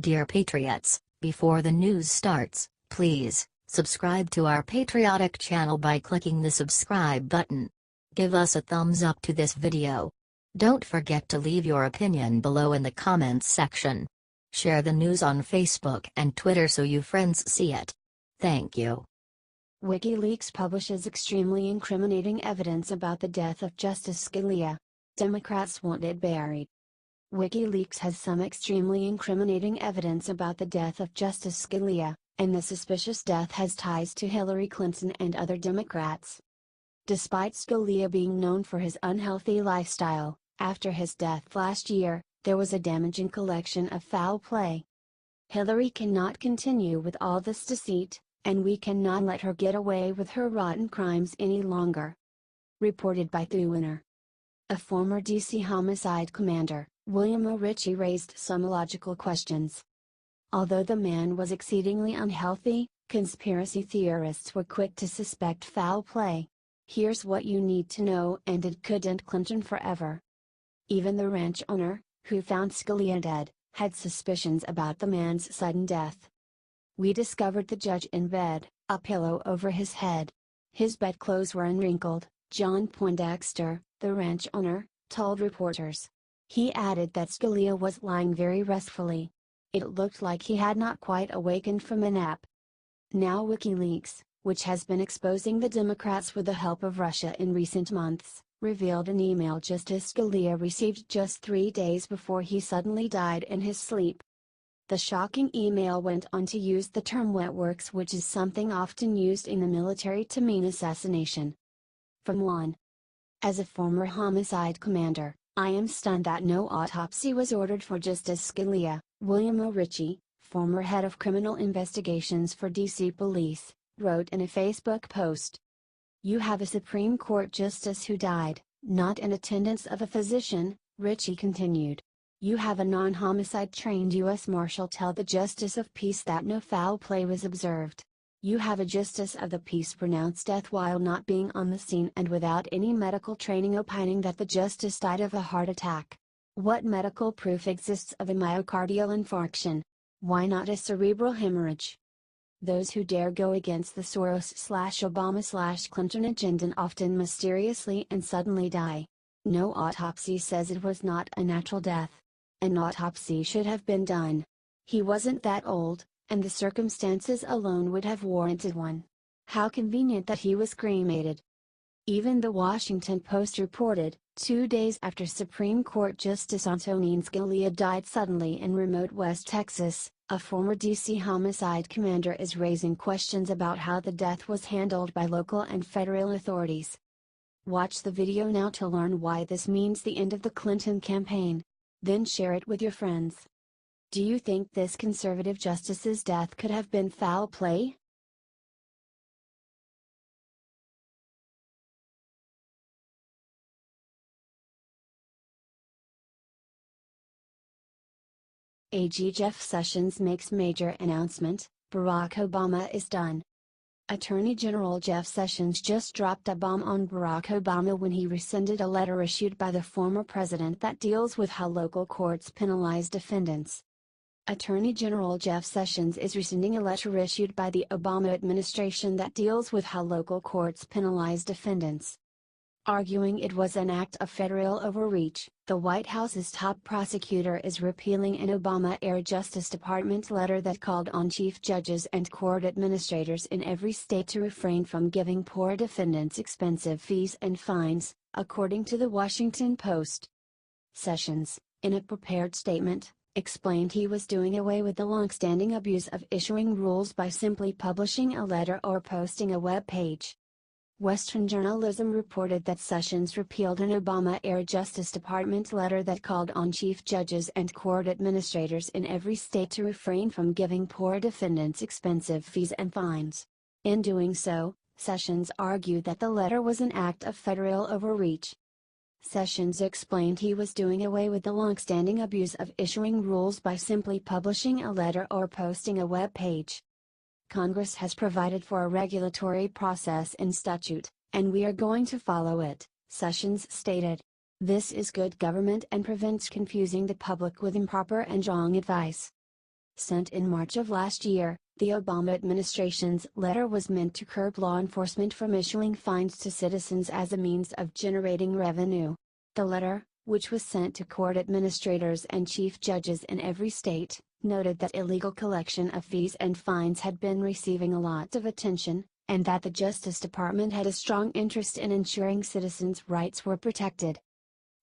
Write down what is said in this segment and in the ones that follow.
Dear Patriots, before the news starts, please subscribe to our patriotic channel by clicking the subscribe button. Give us a thumbs up to this video. Don't forget to leave your opinion below in the comments section. Share the news on Facebook and Twitter so your friends see it. Thank you. Wikileaks publishes extremely incriminating evidence about the death of Justice Scalia. Democrats want it buried. WikiLeaks has some extremely incriminating evidence about the death of Justice Scalia, and the suspicious death has ties to Hillary Clinton and other Democrats. Despite Scalia being known for his unhealthy lifestyle, after his death last year, there was a damaging collection of foul play. Hillary cannot continue with all this deceit, and we cannot let her get away with her rotten crimes any longer. Reported by thewhiner. A former DC homicide commander, William Ritchie, raised some illogical questions. Although the man was exceedingly unhealthy, conspiracy theorists were quick to suspect foul play. Here's what you need to know, and it could end Clinton forever. Even the ranch owner, who found Scalia dead, had suspicions about the man's sudden death. We discovered the judge in bed, a pillow over his head. His bedclothes were unwrinkled, John Poindexter, the ranch owner, told reporters. He added that Scalia was lying very restfully. It looked like he had not quite awakened from a nap. Now WikiLeaks, which has been exposing the Democrats with the help of Russia in recent months, revealed an email Justice Scalia received just 3 days before he suddenly died in his sleep. The shocking email went on to use the term wet works, which is something often used in the military to mean assassination. From one. As a former homicide commander, I am stunned that no autopsy was ordered for Justice Scalia, William Ritchie, former head of criminal investigations for DC Police, wrote in a Facebook post. You have a Supreme Court justice who died, not in attendance of a physician, Ritchie continued. You have a non-homicide trained U.S. Marshal tell the Justice of Peace that no foul play was observed. You have a Justice of the Peace pronounce death while not being on the scene and without any medical training, opining that the Justice died of a heart attack. What medical proof exists of a myocardial infarction? Why not a cerebral hemorrhage? Those who dare go against the Soros/Obama/Clinton agenda often mysteriously and suddenly die. No autopsy says it was not a natural death. An autopsy should have been done. He wasn't that old, and the circumstances alone would have warranted one. How convenient that he was cremated. Even the Washington Post reported, 2 days after Supreme Court Justice Antonin Scalia died suddenly in remote West Texas, a former DC homicide commander is raising questions about how the death was handled by local and federal authorities. Watch the video now to learn why this means the end of the Clinton campaign. Then share it with your friends. Do you think this conservative justice's death could have been foul play? AG Jeff Sessions makes major announcement, Barack Obama is done. Attorney General Jeff Sessions just dropped a bomb on Barack Obama when he rescinded a letter issued by the former president that deals with how local courts penalize defendants. Attorney General Jeff Sessions is rescinding a letter issued by the Obama administration that deals with how local courts penalize defendants. Arguing it was an act of federal overreach, the White House's top prosecutor is repealing an Obama-era Justice Department letter that called on chief judges and court administrators in every state to refrain from giving poor defendants expensive fees and fines, according to the Washington Post. Sessions, in a prepared statement, explained he was doing away with the long-standing abuse of issuing rules by simply publishing a letter or posting a web page. Western journalism reported that Sessions repealed an Obama-era Justice Department letter that called on chief judges and court administrators in every state to refrain from giving poor defendants expensive fees and fines. In doing so, Sessions argued that the letter was an act of federal overreach. Sessions explained he was doing away with the long-standing abuse of issuing rules by simply publishing a letter or posting a web page. Congress has provided for a regulatory process in statute, and we are going to follow it, Sessions stated. This is good government and prevents confusing the public with improper and wrong advice. Sent in March of last year, the Obama administration's letter was meant to curb law enforcement from issuing fines to citizens as a means of generating revenue. The letter, which was sent to court administrators and chief judges in every state, noted that illegal collection of fees and fines had been receiving a lot of attention, and that the Justice Department had a strong interest in ensuring citizens' rights were protected.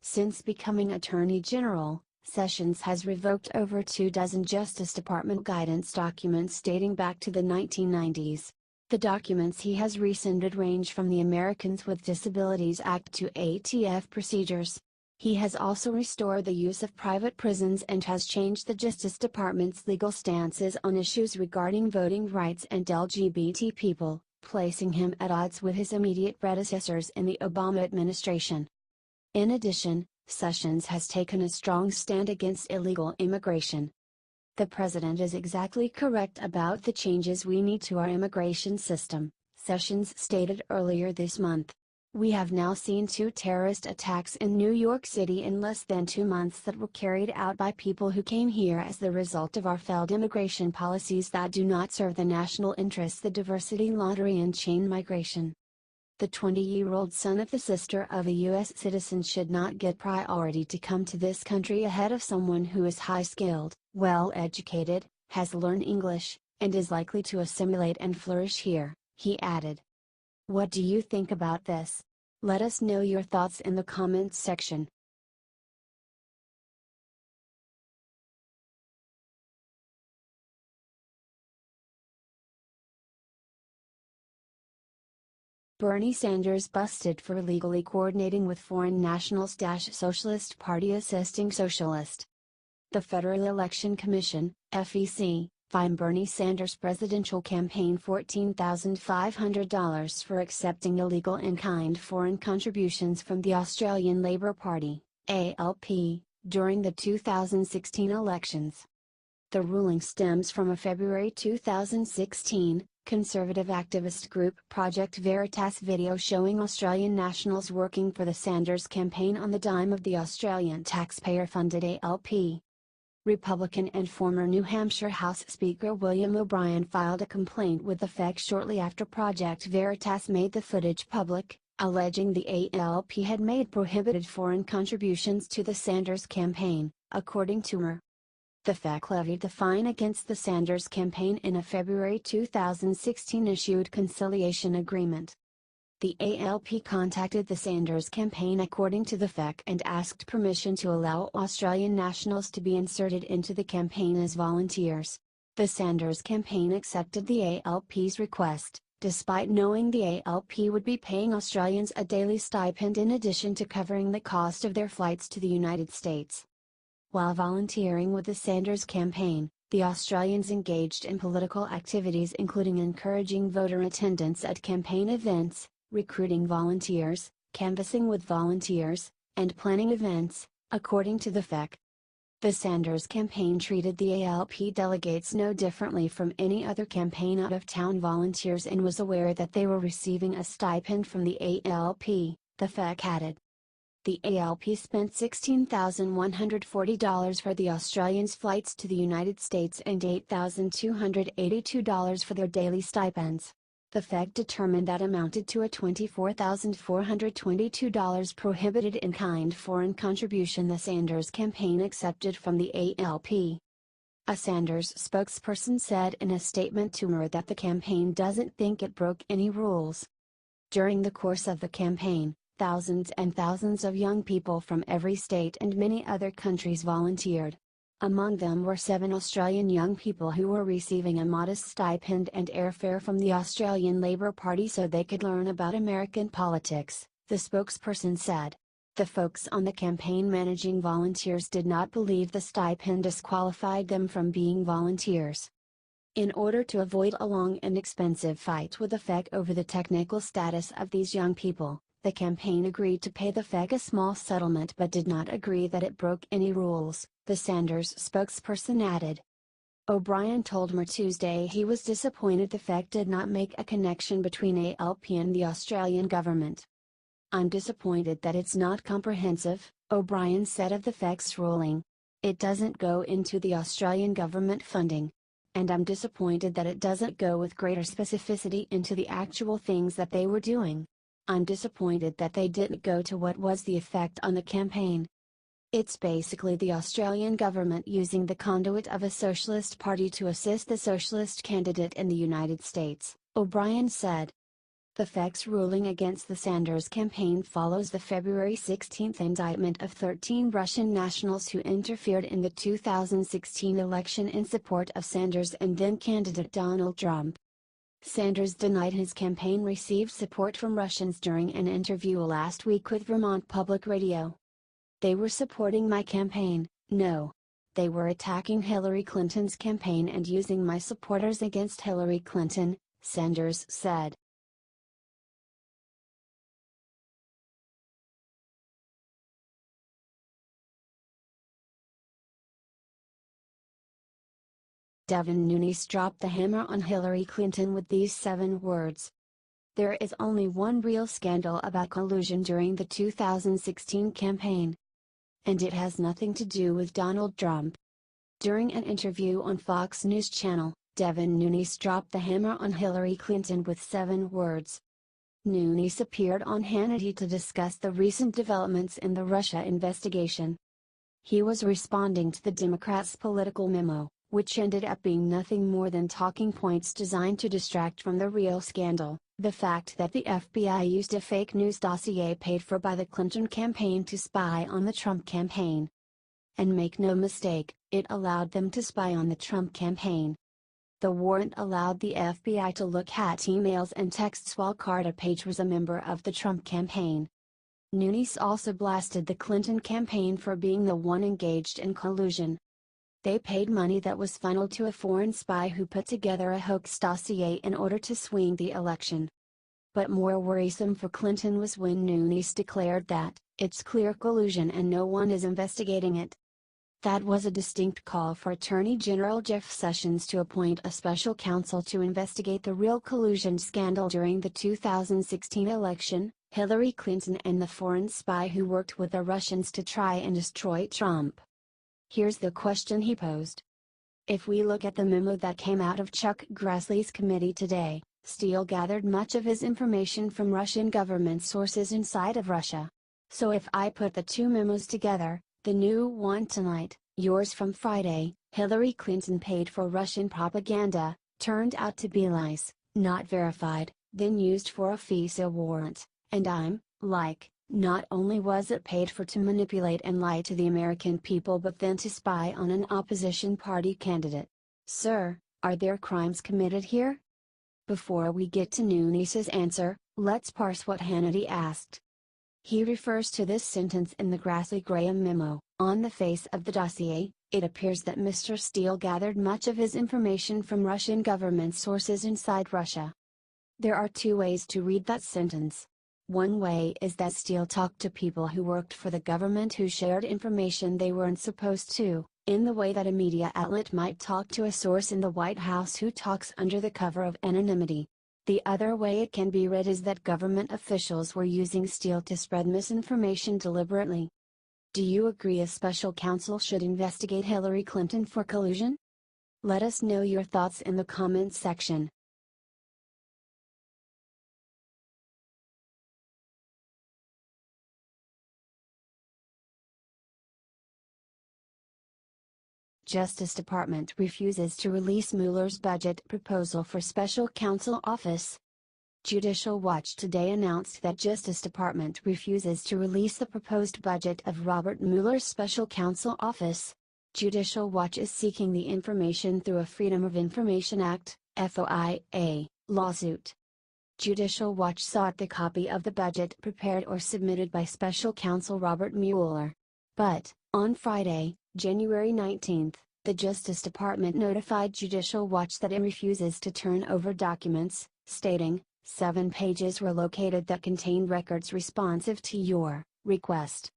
Since becoming Attorney General, Sessions has revoked over 24 Justice Department guidance documents dating back to the 1990s. The documents he has rescinded range from the Americans with Disabilities Act to ATF procedures. He has also restored the use of private prisons and has changed the Justice Department's legal stances on issues regarding voting rights and LGBT people, placing him at odds with his immediate predecessors in the Obama administration. In addition, Sessions has taken a strong stand against illegal immigration. The president is exactly correct about the changes we need to our immigration system, Sessions stated earlier this month. We have now seen 2 terrorist attacks in New York City in less than 2 months that were carried out by people who came here as the result of our failed immigration policies that do not serve the national interests, the diversity lottery and chain migration. The 20-year-old son of the sister of a U.S. citizen should not get priority to come to this country ahead of someone who is high-skilled, well-educated, has learned English, and is likely to assimilate and flourish here, he added. What do you think about this? Let us know your thoughts in the comments section. Bernie Sanders busted for illegally coordinating with foreign nationals. Socialist Party assisting socialist. The Federal Election Commission, FEC, fined Bernie Sanders' presidential campaign $14,500 for accepting illegal in-kind foreign contributions from the Australian Labor Party, ALP, during the 2016 elections. The ruling stems from a February 2016, conservative activist group Project Veritas video showing Australian nationals working for the Sanders campaign on the dime of the Australian taxpayer-funded ALP. Republican and former New Hampshire House Speaker William O'Brien filed a complaint with the FEC shortly after Project Veritas made the footage public, alleging the ALP had made prohibited foreign contributions to the Sanders campaign, according to MR. The FEC levied the fine against the Sanders campaign in a February 2016 issued conciliation agreement. The ALP contacted the Sanders campaign according to the FEC and asked permission to allow Australian nationals to be inserted into the campaign as volunteers. The Sanders campaign accepted the ALP's request, despite knowing the ALP would be paying Australians a daily stipend in addition to covering the cost of their flights to the United States. While volunteering with the Sanders campaign, the Australians engaged in political activities including encouraging voter attendance at campaign events, recruiting volunteers, canvassing with volunteers, and planning events, according to the FEC. The Sanders campaign treated the ALP delegates no differently from any other campaign out-of-town volunteers and was aware that they were receiving a stipend from the ALP, the FEC added. The ALP spent $16,140 for the Australians' flights to the United States and $8,282 for their daily stipends. The FEC determined that amounted to a $24,422 prohibited in-kind foreign contribution the Sanders campaign accepted from the ALP. A Sanders spokesperson said in a statement to MR that the campaign doesn't think it broke any rules. During the course of the campaign, thousands and thousands of young people from every state and many other countries volunteered. Among them were 7 Australian young people who were receiving a modest stipend and airfare from the Australian Labor Party so they could learn about American politics, the spokesperson said. The folks on the campaign managing volunteers did not believe the stipend disqualified them from being volunteers. In order to avoid a long and expensive fight with the FEC over the technical status of these young people, the campaign agreed to pay the FEC a small settlement but did not agree that it broke any rules, the Sanders spokesperson added. O'Brien told MR Tuesday he was disappointed the FEC did not make a connection between ALP and the Australian government. "I'm disappointed that it's not comprehensive," O'Brien said of the FEC's ruling. It doesn't go into the Australian government funding. And I'm disappointed that it doesn't go with greater specificity into the actual things that they were doing. I'm disappointed that they didn't go to what was the effect on the campaign. It's basically the Australian government using the conduit of a socialist party to assist the socialist candidate in the United States, O'Brien said. The FEC's ruling against the Sanders campaign follows the February 16 indictment of 13 Russian nationals who interfered in the 2016 election in support of Sanders and then-candidate Donald Trump. Sanders denied his campaign received support from Russians during an interview last week with Vermont Public Radio. They were supporting my campaign, no. They were attacking Hillary Clinton's campaign and using my supporters against Hillary Clinton, Sanders said. Devin Nunes dropped the hammer on Hillary Clinton with these 7 words. There is only one real scandal about collusion during the 2016 campaign. And it has nothing to do with Donald Trump. During an interview on Fox News Channel, Devin Nunes dropped the hammer on Hillary Clinton with 7 words. Nunes appeared on Hannity to discuss the recent developments in the Russia investigation. He was responding to the Democrats' political memo, which ended up being nothing more than talking points designed to distract from the real scandal, the fact that the FBI used a fake news dossier paid for by the Clinton campaign to spy on the Trump campaign. And make no mistake, it allowed them to spy on the Trump campaign. The warrant allowed the FBI to look at emails and texts while Carter Page was a member of the Trump campaign. Nunes also blasted the Clinton campaign for being the one engaged in collusion. They paid money that was funneled to a foreign spy who put together a hoax dossier in order to swing the election. But more worrisome for Clinton was when Nunes declared that, it's clear collusion and no one is investigating it. That was a distinct call for Attorney General Jeff Sessions to appoint a special counsel to investigate the real collusion scandal during the 2016 election, Hillary Clinton and the foreign spy who worked with the Russians to try and destroy Trump. Here's the question he posed. If we look at the memo that came out of Chuck Grassley's committee today, Steele gathered much of his information from Russian government sources inside of Russia. So if I put the 2 memos together, the new one tonight, yours from Friday, Hillary Clinton paid for Russian propaganda, turned out to be lies, not verified, then used for a FISA warrant, and I'm, like, not only was it paid for to manipulate and lie to the American people but then to spy on an opposition party candidate. Sir, are there crimes committed here? Before we get to Nunes's answer, let's parse what Hannity asked. He refers to this sentence in the Grassley-Graham memo. On the face of the dossier, it appears that Mr. Steele gathered much of his information from Russian government sources inside Russia. There are 2 ways to read that sentence. One way is that Steele talked to people who worked for the government who shared information they weren't supposed to, in the way that a media outlet might talk to a source in the White House who talks under the cover of anonymity. The other way it can be read is that government officials were using Steele to spread misinformation deliberately. Do you agree a special counsel should investigate Hillary Clinton for collusion? Let us know your thoughts in the comments section. Justice Department refuses to release Mueller's budget proposal for special counsel office. Judicial Watch today announced that Justice Department refuses to release the proposed budget of Robert Mueller's special counsel office. Judicial Watch is seeking the information through a Freedom of Information Act, FOIA, lawsuit. Judicial Watch sought the copy of the budget prepared or submitted by special counsel Robert Mueller. But, on Friday, January 19, the Justice Department notified Judicial Watch that it refuses to turn over documents, stating, 7 pages were located that contain records responsive to your request.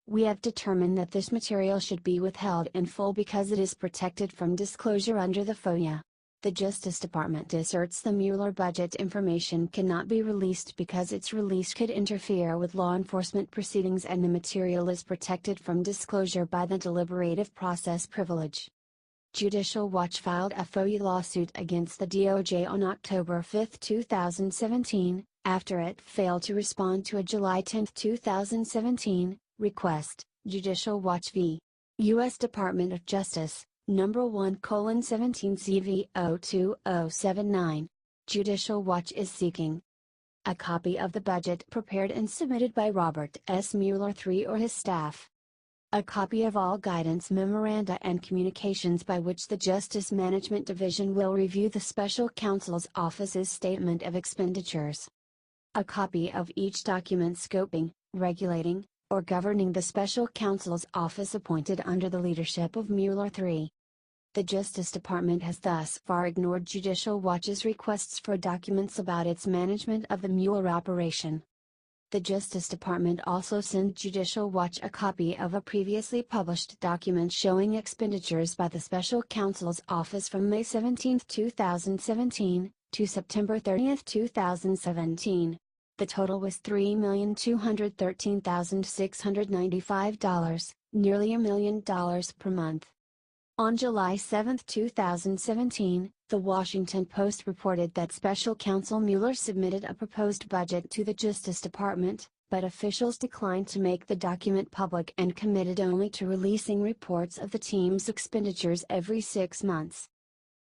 We have determined that this material should be withheld in full because it is protected from disclosure under the FOIA. The Justice Department asserts the Mueller budget information cannot be released because its release could interfere with law enforcement proceedings and the material is protected from disclosure by the deliberative process privilege. Judicial Watch filed a FOIA lawsuit against the DOJ on October 5, 2017, after it failed to respond to a July 10, 2017, request. Judicial Watch v. U.S. Department of Justice, Number 1:17 CV02079. Judicial Watch is seeking a copy of the budget prepared and submitted by Robert S. Mueller III or his staff. A copy of all guidance memoranda and communications by which the Justice Management Division will review the Special Counsel's Office's statement of expenditures. A copy of each document scoping, regulating, or governing the Special Counsel's Office appointed under the leadership of Mueller III. The Justice Department has thus far ignored Judicial Watch's requests for documents about its management of the Mueller operation. The Justice Department also sent Judicial Watch a copy of a previously published document showing expenditures by the Special Counsel's Office from May 17, 2017, to September 30, 2017. The total was $3,213,695, nearly $1 million per month. On July 7, 2017, The Washington Post reported that Special Counsel Mueller submitted a proposed budget to the Justice Department, but officials declined to make the document public and committed only to releasing reports of the team's expenditures every 6 months.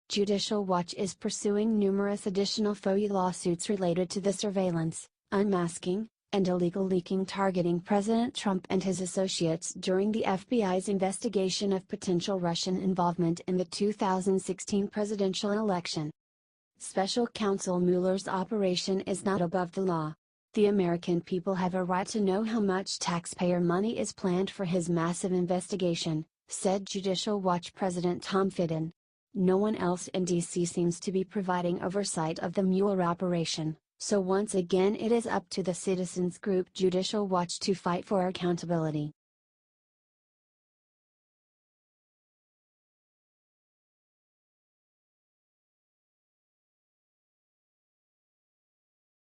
Judicial Watch is pursuing numerous additional FOIA lawsuits related to the surveillance, unmasking, and illegal leaking targeting President Trump and his associates during the FBI's investigation of potential Russian involvement in the 2016 presidential election. Special Counsel Mueller's operation is not above the law. The American people have a right to know how much taxpayer money is planned for his massive investigation, said Judicial Watch President Tom Fitton. No one else in D.C. seems to be providing oversight of the Mueller operation. So once again it is up to the citizens group Judicial Watch to fight for accountability.